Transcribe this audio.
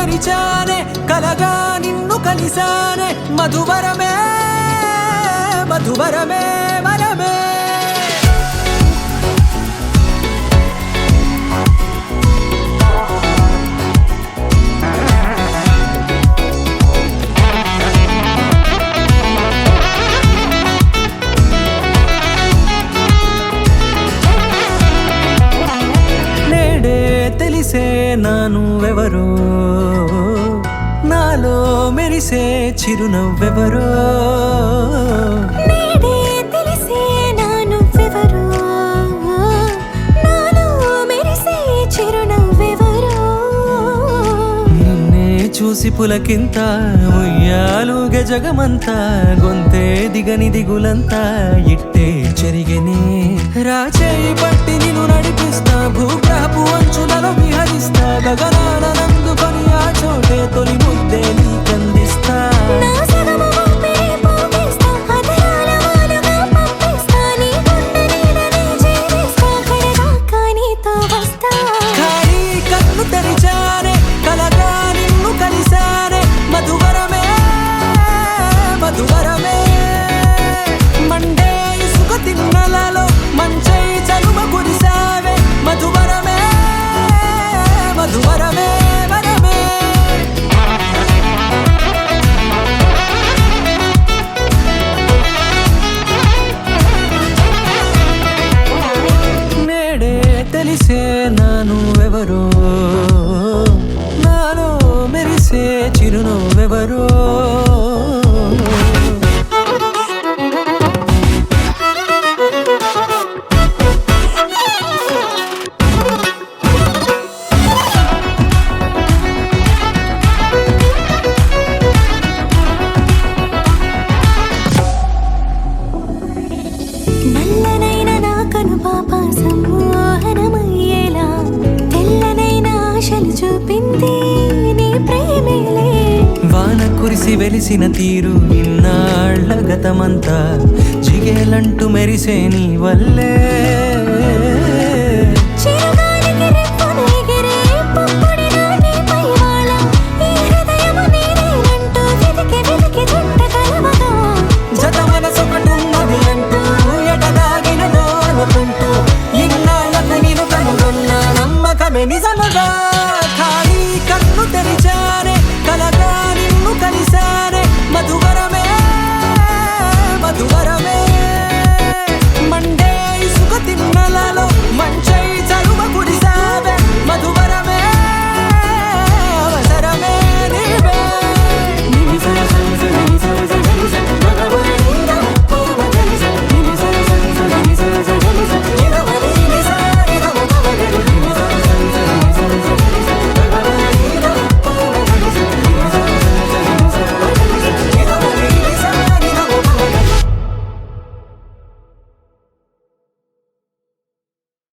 తెరిచానే కలగా నిన్ను కలిసానే మధువరమే మధువరమే వరమే తెలిసే నానువెవరో నాలో మెరిసే చిరునవ్వెవరో నేడే తెలిసే నానువెవరో నాలో మెరిసే చిరునవ్వెవరో నిన్నే చూసి పులకింత ఉయ్యాలుగే జగమంతా గొంతే దిగని దిగులంతా ఇట్టే చెరిగెనే రాచేయి పట్టి నిన్ను నడిపిస్తా భూగ్రహపు అంచులలో విహరిస్తా గగనాన నందుకొని ఆ చోటే తొలి ముద్దే నీకందిస్తా నా సగము ఊపిరి పోగిస్తా అదరాల వాలుగా పంపిస్తా నీ గుండె నీడనే జీవిస్తా కడదాకా నీతో వస్తా ఖాళీ కన్ను తెరిచానే కలగా నిన్ను కలిసానే మధువరమే మధువరమే మండే ఇసుక తిన్నలలో మంచై చలువ కురిసావే మధువరమే మధువరమే వరమే నేడే తెలిసే నానువెవరో నాలో మెరిసే చిరునవ్వెవరో నల్లనైన నా కనుపాప సమ్మోహనమయ్యేలా తెల్లనైన ఆశలు చూపింది నీ ప్రేమేలే వాన కురిసి వెలిసిన తీరు ఇన్నాళ్ల గతమంతా జిగేలంటూ మెరిసే నీ వల్లే